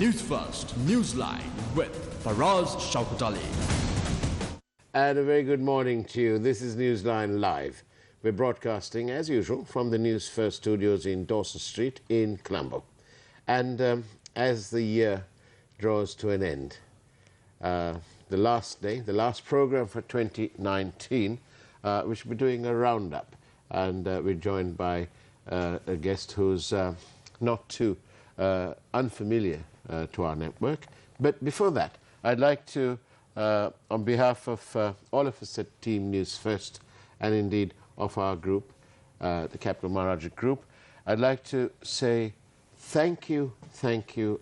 Newsfirst, Newsline with Faraz, Shauketaly. And a very good morning to you. This is Newsline Live. We're broadcasting, as usual, from the Newsfirst studios in Dawson Street in Colombo. And as the year draws to an end, the last day, the last program for 2019, we should be doing a roundup. And we're joined by a guest who's not too unfamiliar to our network. But before that, I'd like to, on behalf of all of us at Team News First, and indeed of our group, the Capital Maharaja Group, I'd like to say thank you,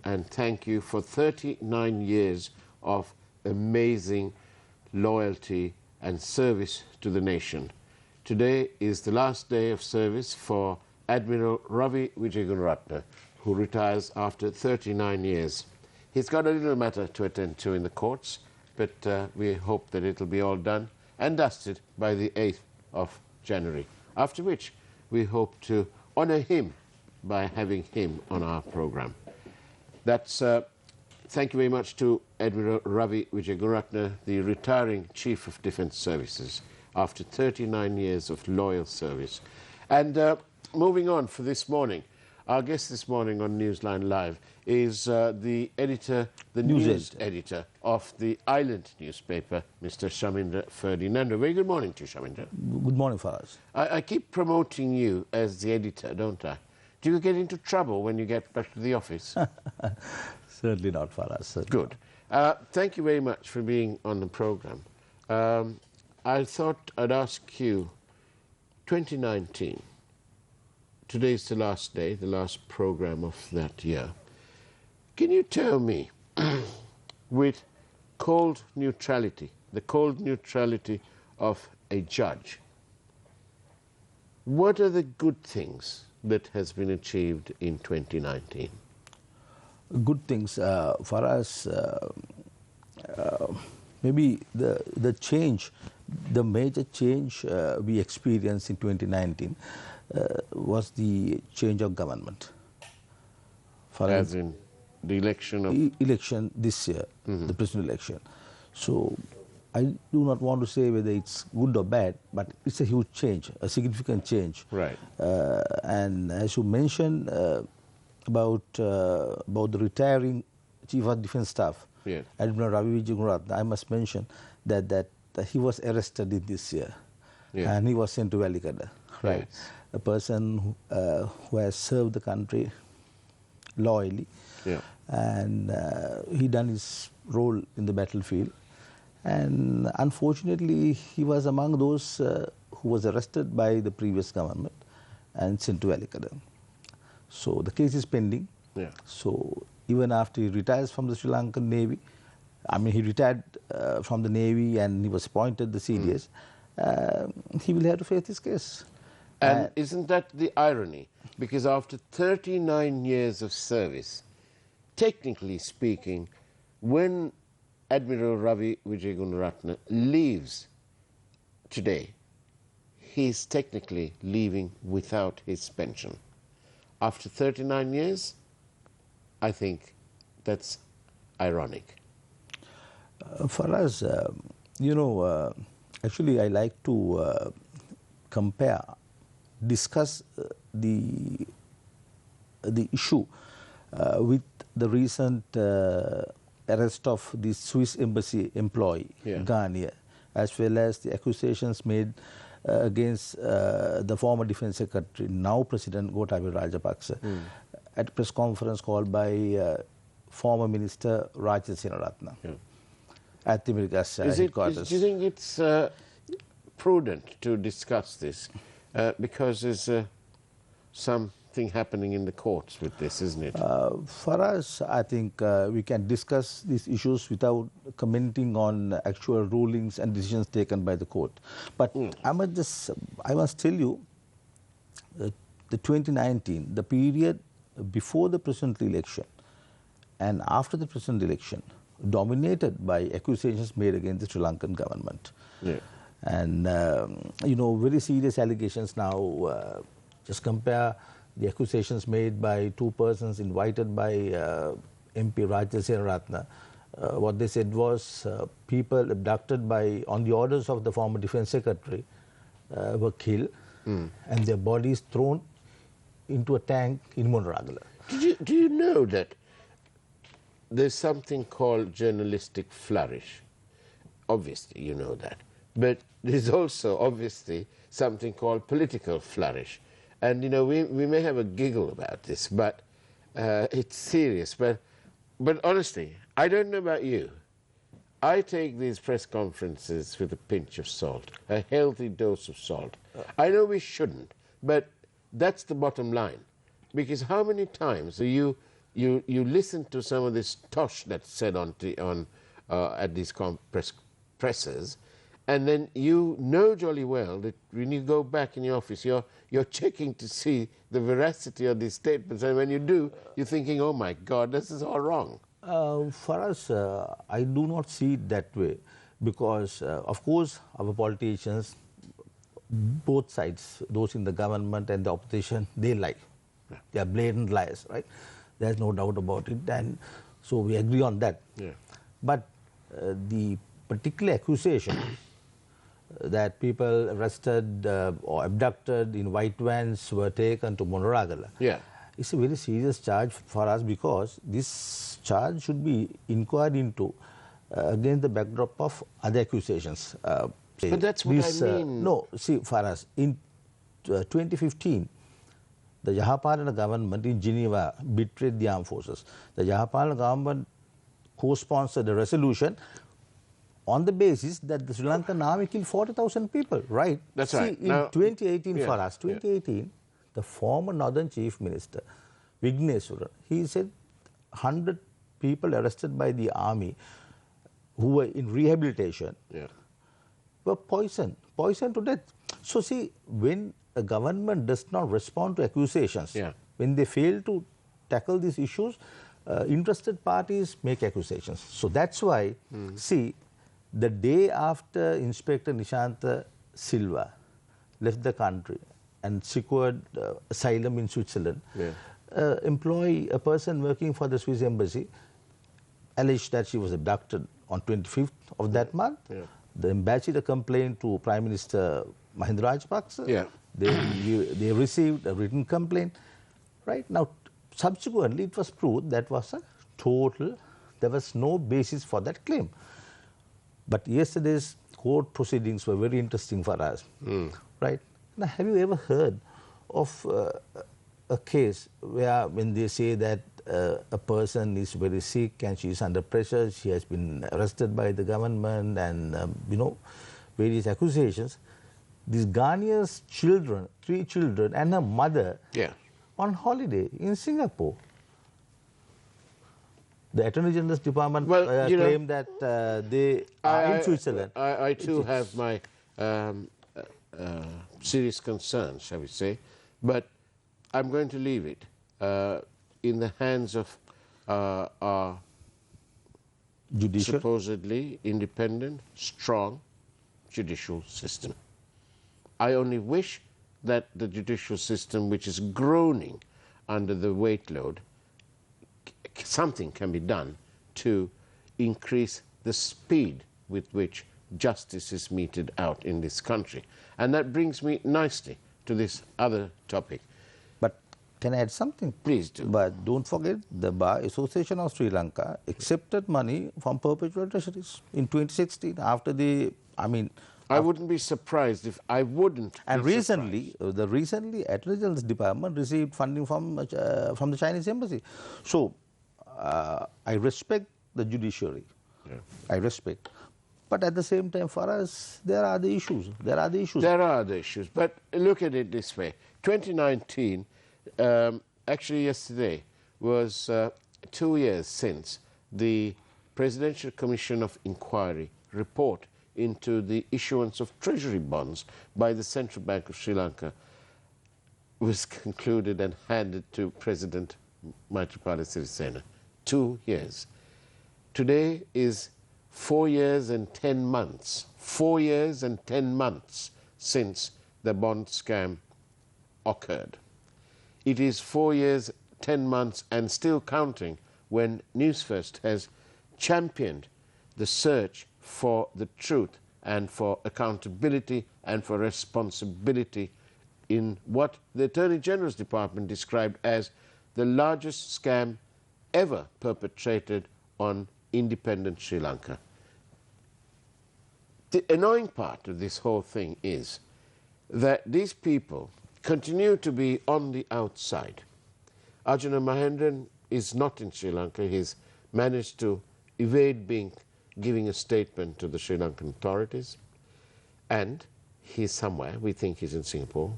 and thank you for 39 years of amazing loyalty and service to the nation. Today is the last day of service for Admiral Ravi Wijegunratne, who retires after 39 years. He's got a little matter to attend to in the courts, but we hope that it'll be all done and dusted by the 8th of January, after which we hope to honor him by having him on our program. That's thank you very much to Admiral Ravi Wijegunratne, the retiring Chief of Defence Services, after 39 years of loyal service. And moving on for this morning, our guest this morning on Newsline Live is the editor, the news editor of the Island newspaper, Mr. Shamindra Ferdinando. Very good morning to you, Shamindra. Good morning, Faraz. I keep promoting you as the editor, don't I? Do you get into trouble when you get back to the office? Certainly not, Faraz. Good. Thank you very much for being on the program. I thought I'd ask you, 2019, today's the last day, the last program of that year. Can you tell me, with cold neutrality, the cold neutrality of a judge, what are the good things that has been achieved in 2019? Good things, for us, maybe the change, the major change we experienced in 2019 was the change of government. As in the election of... Election this year, the president election. So I do not want to say whether it's good or bad, but it's a huge change, a significant change. Right. And as you mentioned about the retiring Chief of Defence Staff, yes, Admiral Ravi Wijegunratne, I must mention that he was arrested in this year, yes, and he was sent to Lanka, right? Yes. A person who has served the country loyally, yeah, and he done his role in the battlefield. And unfortunately, he was among those who was arrested by the previous government and sent to Lanka. So the case is pending. yeah. So even after he retires from the Sri Lankan Navy, I mean, he retired from the Navy and he was appointed the CDS, he will have to face this case. And isn't that the irony? Because after 39 years of service, technically speaking, when Admiral Ravi Wijegunratne leaves today, he's technically leaving without his pension. After 39 years, I think that's ironic. For us, you know, actually I like to discuss the issue with the recent arrest of the Swiss embassy employee, yeah, Ghania, as well as the accusations made against the former Defence Secretary, now President Gotabaya Rajapaksa, at a press conference called by former Minister Rajat Senaratne, yeah, at the America's headquarters. Do you think it's prudent to discuss this? Because there's something happening in the courts with this, isn't it? For us, I think we can discuss these issues without commenting on actual rulings and decisions taken by the court. But I must tell you, the 2019, the period before the presidential election and after the presidential election, dominated by accusations made against the Sri Lankan government. Yeah. And, you know, very serious allegations now. Just compare the accusations made by two persons invited by MP Rajasena Ratna, what they said was people abducted on the orders of the former Defence Secretary were killed and their bodies thrown into a tank in Monoragala. Do you know that there's something called journalistic flourish? Obviously, you know that. But there's also, obviously, something called political flourish. And, you know, we may have a giggle about this, but it's serious. But honestly, I don't know about you. I take these press conferences with a pinch of salt, a healthy dose of salt. I know we shouldn't, but that's the bottom line. Because how many times do you listen to some of this tosh that's said at these presses, and then you know jolly well that when you go back in your office, you're checking to see the veracity of these statements, and when you do, you're thinking, oh my God, this is all wrong. For us, I do not see it that way, because of course our politicians, both sides, those in the government and the opposition, they lie. Yeah. They are blatant liars, right? There's no doubt about it, and so we agree on that. Yeah. But the particular accusation that people arrested or abducted in white vans were taken to Monoragala, it's a very serious charge for us, because this charge should be inquired into against the backdrop of other accusations. But that's what I mean. No, see, Faraz, in 2015, the Yahapalana government in Geneva betrayed the armed forces. The Yahapalana government co-sponsored a resolution on the basis that the Sri Lankan army killed 40,000 people, right? That's see, right. In 2018, Faraz, 2018, the former Northern Chief Minister, Vigneswara, he said 100 people arrested by the army who were in rehabilitation were poisoned to death. So see, when a government does not respond to accusations, when they fail to tackle these issues, interested parties make accusations. So that's why, see, the day after Inspector Nishantha Silva left the country and secured asylum in Switzerland, a person working for the Swiss embassy alleged that she was abducted on 25th of that month. The ambassador complained to Prime Minister Mahinda Rajapaksa. They received a written complaint. Right now, subsequently, it was proved that was a total, there was no basis for that claim. But yesterday's court proceedings were very interesting for us. Right? Now, have you ever heard of a case where when they say that a person is very sick and she is under pressure, she has been arrested by the government and, you know, various accusations, these Ghanaian's children, 3 children and her mother on holiday in Singapore. The Attorney General's Department claimed that they are in Switzerland. I too have my serious concerns, shall we say, but I'm going to leave it in the hands of our supposedly independent, strong judicial system. I only wish that the judicial system, which is groaning under the weight load, something can be done to increase the speed with which justice is meted out in this country. And that brings me nicely to this other topic. But can I add something? Please do. But don't forget, the Bar Association of Sri Lanka accepted money from perpetual treasuries in 2016 after the, I wouldn't be surprised if I wouldn't. And recently, Attorney General's Department received funding from the Chinese embassy. So, I respect the judiciary. I respect. But at the same time, for us, there are the issues. There are the issues. But look at it this way. 2019, actually yesterday, was 2 years since the Presidential Commission of Inquiry report into the issuance of treasury bonds by the Central Bank of Sri Lanka was concluded and handed to President Maithripala Sirisena. 2 years. Today is 4 years and 10 months. 4 years and 10 months since the bond scam occurred. It is 4 years, 10 months and still counting when Newsfirst has championed the search for the truth and for accountability and for responsibility in what the Attorney General's Department described as the largest scam ever perpetrated on independent Sri Lanka. The annoying part of this whole thing is that these people continue to be on the outside. Arjuna Mahendran is not in Sri Lanka. He's managed to evade giving a statement to the Sri Lankan authorities. And he's somewhere. We think he's in Singapore.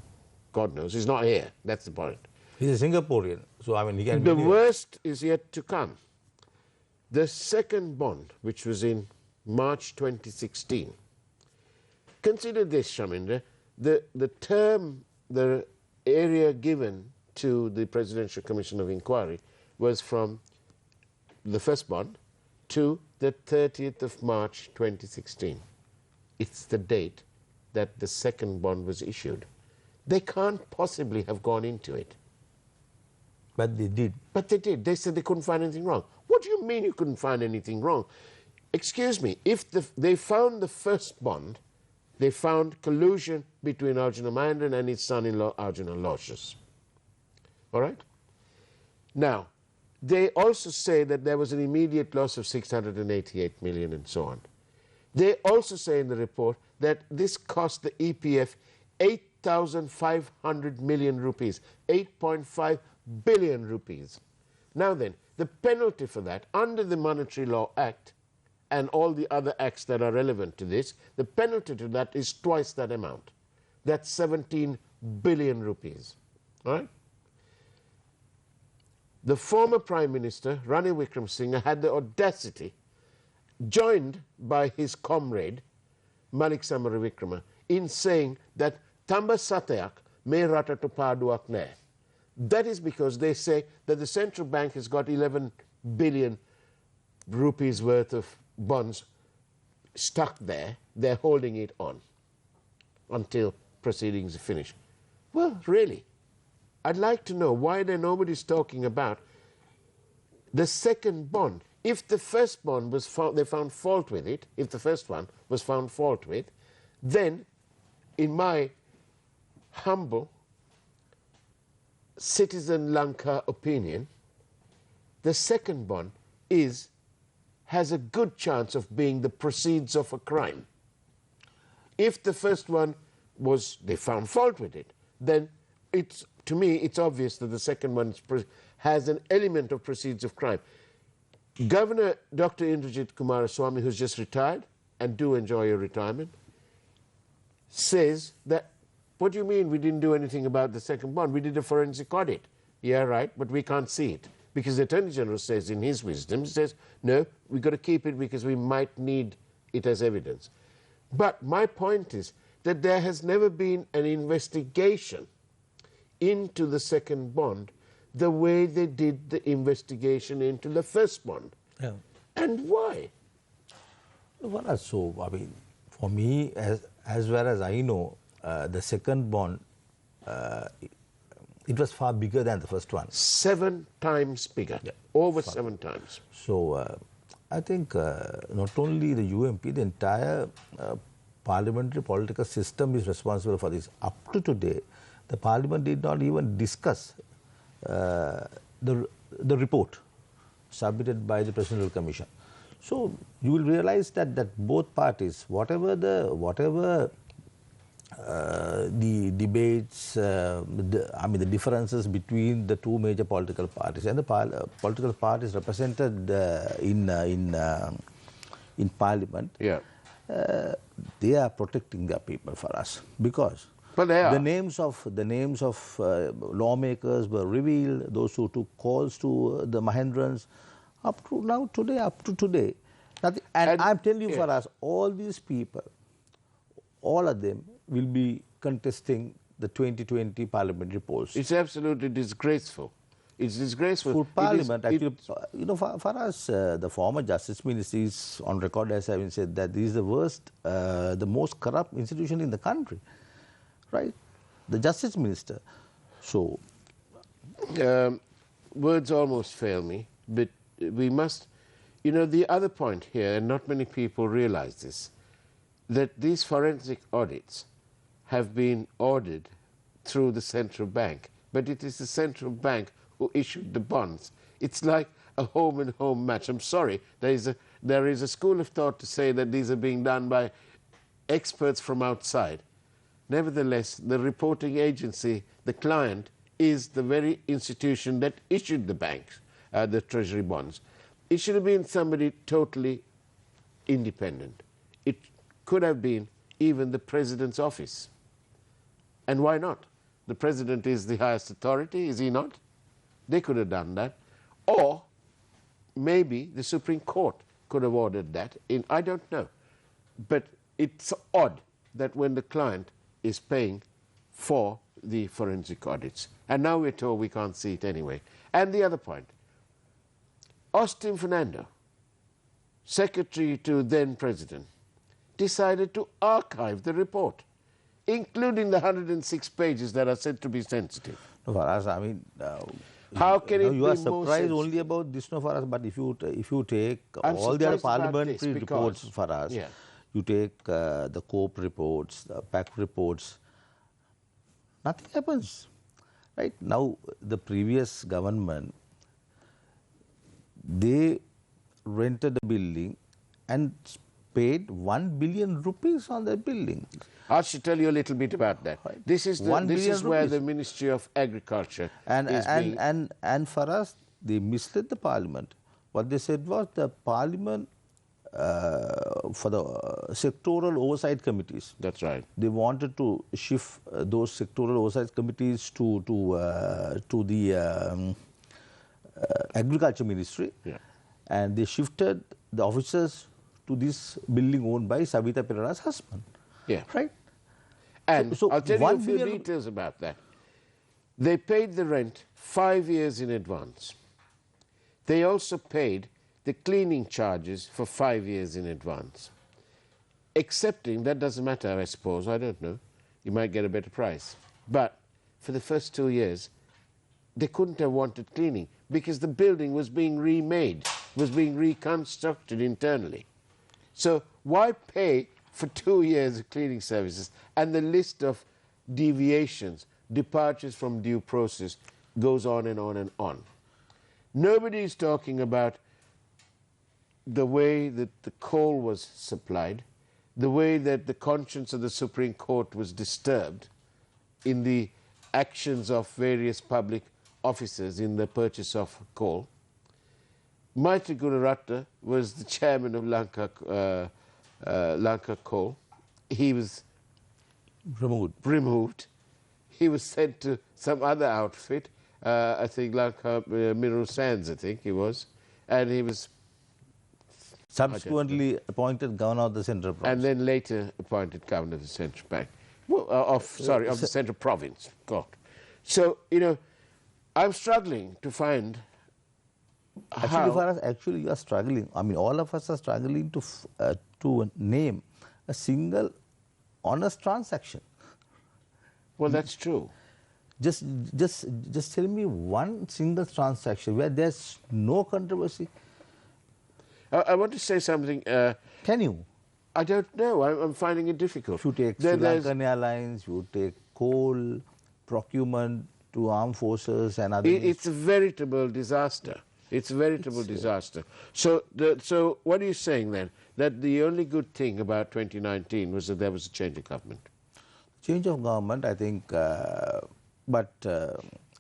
God knows. He's not here. That's the point. He's a Singaporean. So, I mean, he can be The here. worst is yet to come. The second bond, which was in March 2016. Consider this, Shamindra. The term, the area given to the Presidential Commission of Inquiry was from the first bond to the 30th of March 2016. It's the date that the second bond was issued. They can't possibly have gone into it. But they did. But they did. They said they couldn't find anything wrong. What do you mean you couldn't find anything wrong? Excuse me, if they found the first bond, they found collusion between Arjuna Mahendran and his son-in-law Arjuna Locious. All right? Now, they also say that there was an immediate loss of 688 million and so on. They also say in the report that this cost the EPF 8,500 million rupees, 8.5 billion rupees. Now then, the penalty for that under the Monetary Law Act and all the other acts that are relevant to this, the penalty to that is twice that amount. That's 17 billion rupees. All right? The former Prime Minister, Ranil Wickremesinghe, had the audacity, joined by his comrade, Malik Samaravikrama, in saying that Tamba Satayak me ratatu paduak ne. That is because they say that the central bank has got 11 billion rupees worth of bonds stuck there. They're holding it on until proceedings are finished. Well, really, I'd like to know why nobody's talking about the second bond. If the first bond was found, they found fault with it, if the first one was found fault with, then, in my humble citizen Lanka opinion, the second bond has a good chance of being the proceeds of a crime. If the first one they found fault with it, then to me it's obvious that the second one has an element of proceeds of crime. Governor Dr. Indrajit Kumaraswamy, who's just retired, and do enjoy your retirement, says that, what do you mean we didn't do anything about the second bond? We did a forensic audit. Yeah, right, but we can't see it. Because the Attorney General says in his wisdom, he says, no, we've got to keep it because we might need it as evidence. But my point is that there has never been an investigation into the second bond the way they did the investigation into the first bond. Yeah. And why? Well, so, I mean, for me, as well as I know, the second bond, it was far bigger than the first one. 7 times bigger. Yeah. Over 7 times. So, I think not only the UMP, the entire parliamentary political system is responsible for this. Up to today, the parliament did not even discuss the report submitted by the Presidential Commission. So you will realize that both parties, whatever the debates, the differences between the two major political parties and the political parties represented in Parliament, yeah. They are protecting their people for us, because but they are. the names of lawmakers were revealed. Those who took calls to the Mahendrans, up to today, nothing. And I'm telling you, for us, all these people, all of them will be contesting the 2020 parliamentary polls. It's absolutely disgraceful. It's disgraceful. For Parliament, actually, you know, for us, the former Justice Minister is on record as having said that this is the worst, the most corrupt institution in the country, right? The Justice Minister. So, words almost fail me, but we must, you know, the other point here, and not many people realize this, that these forensic audits have been ordered through the central bank, but it is the central bank who issued the bonds. It's like a home and home match. I'm sorry, there is a school of thought to say that these are being done by experts from outside. Nevertheless, the reporting agency, the client, is the very institution that issued the banks, the treasury bonds. It should have been somebody totally independent. It could have been even the president's office. And why not? The president is the highest authority, is he not? They could have done that. Or maybe the Supreme Court could have ordered that. I don't know. But it's odd that when the client is paying for the forensic audits, and now we're told we can't see it anyway. And the other point, Austin Fernando, secretary to then president, decided to archive the report, including the 106 pages that are said to be sensitive. No, Faraz, I mean, how can it be you are more surprised sensitive? only about this, no, Faraz, but if you take I'm all the other surprised about parliamentary this reports, because- Faraz, yeah. you take the COPE reports, the PAC reports, nothing happens. Right? Now, the previous government, they rented a building and paid 1 billion rupees on that building. I should tell you a little bit about that. Right. This is 1 this billion is where rupees. the Ministry of Agriculture And is being... for us, they misled the parliament. What they said was the parliament for the sectoral oversight committees. That's right. They wanted to shift those sectoral oversight committees to the agriculture ministry, Yeah. and they shifted the officers to this building owned by Savita Perera's husband. Yeah. Right. And So I'll tell you a 1 few billion details about that. They paid the rent 5 years in advance. They also paid the cleaning charges for 5 years in advance. Accepting, that doesn't matter, I suppose, I don't know. You might get a better price. But for the first 2 years, they couldn't have wanted cleaning because the building was being remade, was being reconstructed internally. So why pay for 2 years of cleaning services? And the list of deviations, departures from due process goes on and on and on. Nobody is talking about the way that the coal was supplied, the way that the conscience of the Supreme Court was disturbed in the actions of various public officers in the purchase of coal. Maitri Gunaratta was the chairman of Lanka Coal. He was removed. He was sent to some other outfit, I think Lanka Mineral Sands, I think he was, and he was subsequently appointed governor of the central province. and then later appointed governor of the central bank, well, of the central province. God, so you know, I'm struggling to find Actually, you are struggling. I mean, all of us are struggling to name a single honest transaction. Well, that's true. Just tell me one single transaction where there's no controversy. I want to say something. Can you? I don't know. I'm finding it difficult. If you take Sri Lankan Airlines, you take coal, procurement to armed forces and other... It's a veritable disaster. It's a veritable disaster. So what are you saying then? That the only good thing about 2019 was that there was a change of government? Change of government, I think, but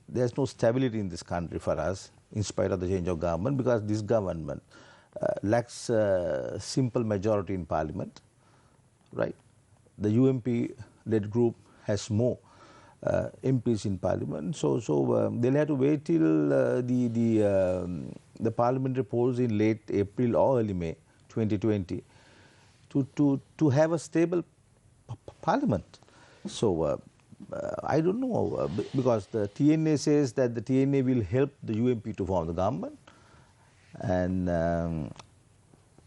there's no stability in this country for us in spite of the change of government, because this government lacks a simple majority in parliament, right? The UMP-led group has more MPs in parliament, so they'll have to wait till the parliamentary polls in late April or early May 2020 to have a stable parliament. So I don't know, because the TNA says that the TNA will help the UMP to form the government, and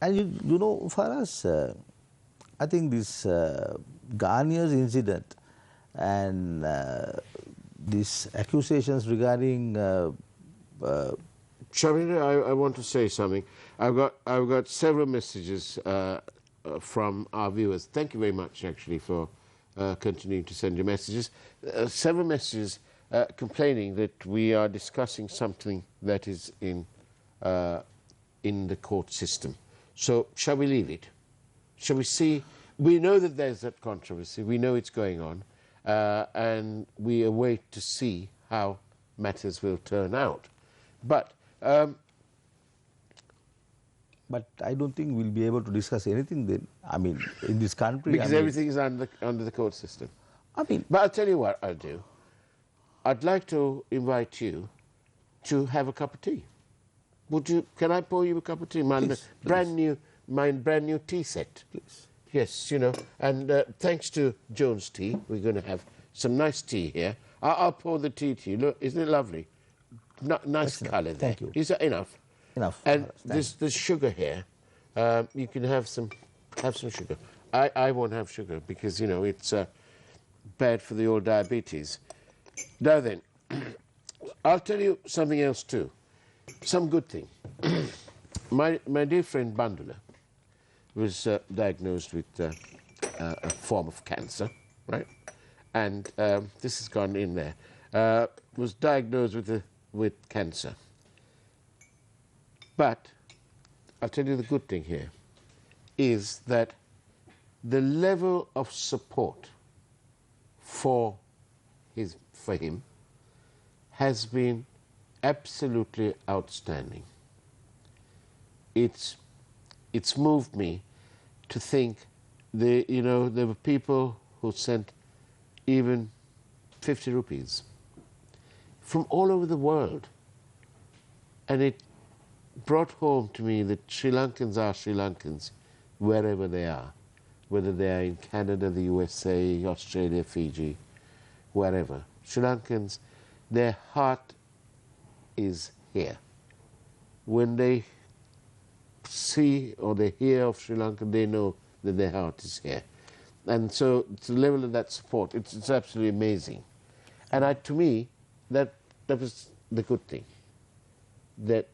you know, for us, I think this Ghanaia's incident and these accusations regarding Shamira, I want to say something. I've got several messages from our viewers. Thank you very much, actually, for continuing to send your messages. Several messages complaining that we are discussing something that is in the court system. So, shall we leave it? Shall we see? We know that there's that controversy. We know it's going on, and we await to see how matters will turn out. But I don't think we'll be able to discuss anything then. I mean, in this country, because everything is under the court system. I mean, but I'll tell you what I'll do. I'd like to invite you to have a cup of tea. Would you? Can I pour you a cup of tea? My brand new tea set. Please. Yes, you know. And thanks to Jones Tea, we're going to have some nice tea here. I'll pour the tea to you. Look, isn't it lovely? Nice colour there. Thank you. Is that enough? Enough. And there's sugar here. You can have some sugar. I won't have sugar because, you know, it's bad for the old diabetes. Now then, I'll tell you something else too. Some good thing. My dear friend Bandula was diagnosed with a form of cancer, right? And this has gone in there. Was diagnosed with cancer. But I'll tell you the good thing here is that the level of support for him has been absolutely outstanding. It's moved me to think there were people who sent even 50 rupees from all over the world, and it brought home to me that Sri Lankans are Sri Lankans wherever they are, whether they are in Canada, the USA, Australia, Fiji, wherever. Sri Lankans, their heart is here. When they see or they hear of Sri Lanka, they know that their heart is here. And so to the level of that support, it's absolutely amazing. And to me, that was the good thing, that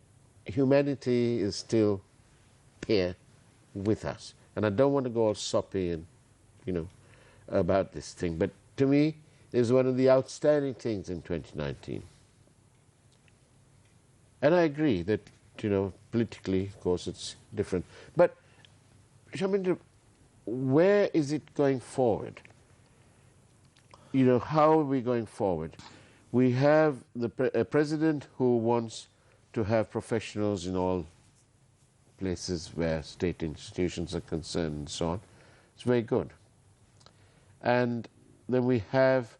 humanity is still here with us. And I don't want to go all soppy and, about this thing, but to me, it was one of the outstanding things in 2019. And I agree that, politically, of course, it's different. But, Shamindra, where is it going forward? How are we going forward? We have a president who wants to have professionals in all places where state institutions are concerned and so on. It's very good. And then we have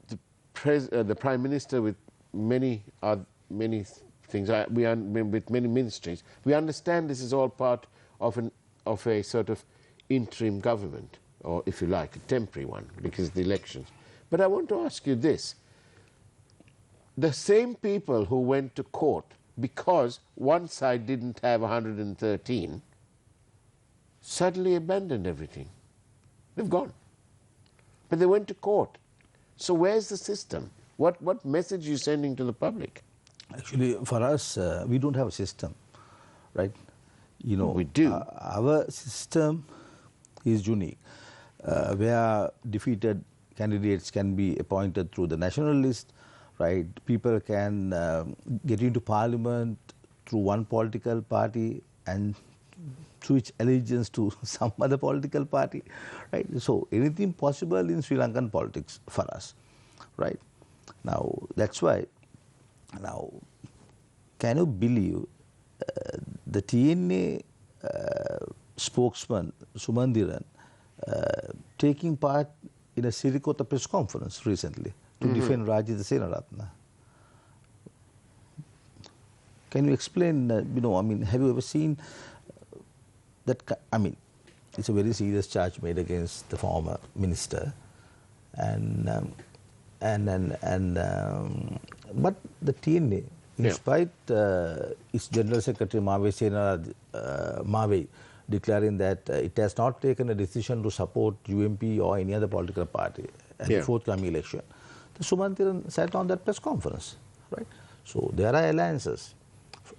the Prime Minister with many things, with many ministries. We understand this is all part of a sort of interim government, or if you like, a temporary one, because of the elections. But I want to ask you this. The same people who went to court because one side didn't have 113 suddenly abandoned everything. They've gone. But they went to court. So where's the system? What message are you sending to the public? Actually, for us, we don't have a system, right? We do. Our system is unique, where defeated candidates can be appointed through the national list, right? People can get into parliament through one political party and switch allegiance to some other political party, right? So anything possible in Sri Lankan politics for us, right? Now, that's why, can you believe the TNA spokesman, Sumandiran, taking part in a Sirikota press conference recently to defend Rajitha Senaratne? Can you explain, have you ever seen that? It's a very serious charge made against the former minister, but the TNA, in spite its General Secretary Mave declaring that it has not taken a decision to support UMP or any other political party at the forthcoming election, the Sumantiran sat on that press conference, right? So there are alliances.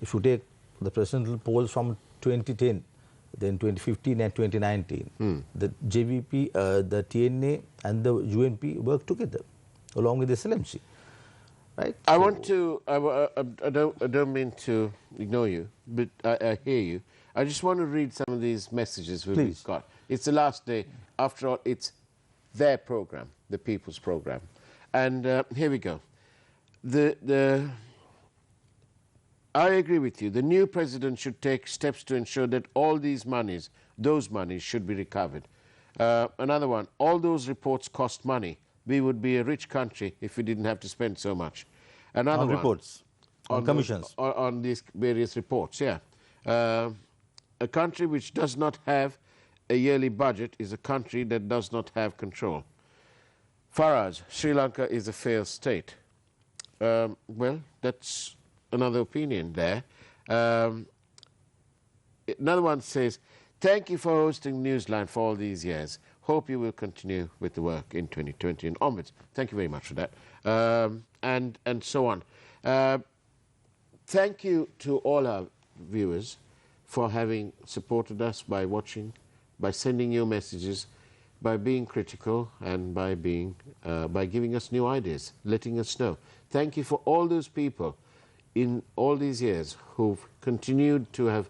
If you take the presidential polls from 2010, then 2015 and 2019, the JVP, the TNA and the UNP work together along with the SLMC. Right? I want to, I don't mean to ignore you, but I hear you. I just want to read some of these messages we've got. It's the last day. After all, it's their program, the people's program. And here we go. I agree with you. The new president should take steps to ensure that all these monies, those monies, should be recovered. Another one, all those reports cost money. We would be a rich country if we didn't have to spend so much. Another on one, reports, on commissions. On these various reports, yeah. A country which does not have a yearly budget is a country that does not have control. Faraz, Sri Lanka is a failed state. Well, that's another opinion there. Another one says, thank you for hosting Newsline for all these years. Hope you will continue with the work in 2020 and onwards. Thank you very much for that. And so on. Thank you to all our viewers for having supported us by watching, by sending your messages, by being critical, and by giving us new ideas, letting us know. Thank you for all those people in all these years who've continued to have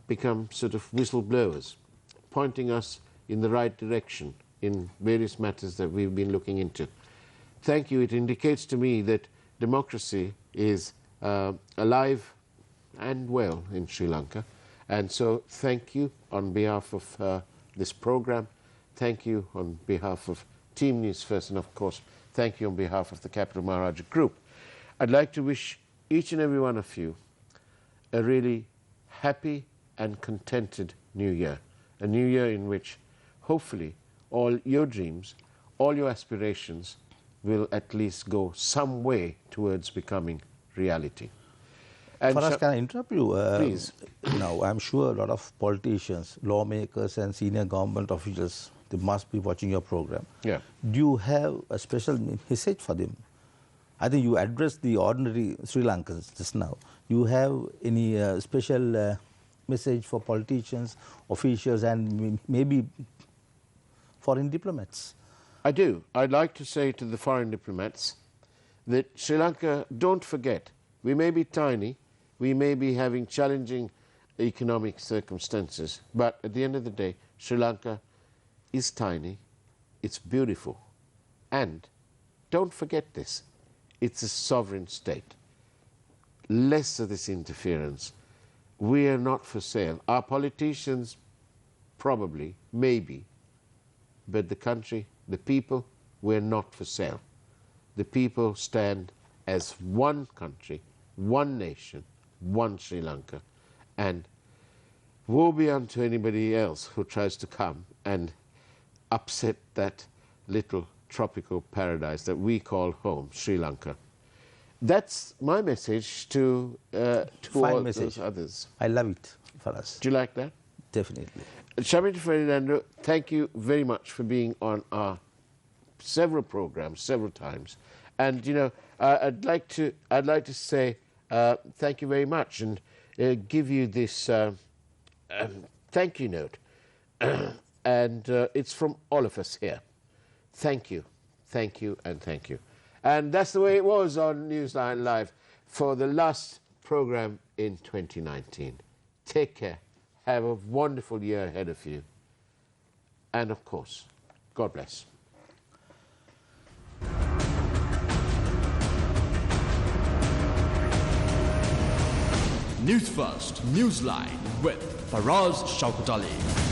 become sort of whistleblowers, pointing us in the right direction in various matters that we've been looking into. Thank you. It indicates to me that democracy is alive and well in Sri Lanka. And so thank you on behalf of this program. Thank you on behalf of Team News First, and of course, thank you on behalf of the Capital Maharaja Group. I'd like to wish each and every one of you a really happy and contented new year. A new year in which, hopefully, all your dreams, all your aspirations will at least go some way towards becoming reality. And Faraz, can I interrupt you? Please. Now, I'm sure a lot of politicians, lawmakers and senior government officials, they must be watching your program. Yeah. Do you have a special message for them? I think you addressed the ordinary Sri Lankans just now. Do you have any special message for politicians, officials and maybe foreign diplomats? I do. I'd like to say to the foreign diplomats that Sri Lanka, don't forget, we may be tiny, we may be having challenging economic circumstances, but at the end of the day, Sri Lanka is tiny, it's beautiful, and don't forget this, it's a sovereign state. Less of this interference. We are not for sale. Our politicians probably, maybe, but the country, the people, we're not for sale. The people stand as one country, one nation, one Sri Lanka, and woe be unto anybody else who tries to come and upset that little tropical paradise that we call home, Sri Lanka. That's my message to all those others. I love it, Faraz. Do you like that? Definitely. Shamita Ferdinando, thank you very much for being on our several programs, several times. And, you know, I'd like to say thank you very much and give you this thank you note. And it's from all of us here. Thank you, and thank you. And that's the way it was on Newsline Live for the last program in 2019. Take care. Have a wonderful year ahead of you. And of course, God bless. News First, Newsline with Faraz Shauketaly.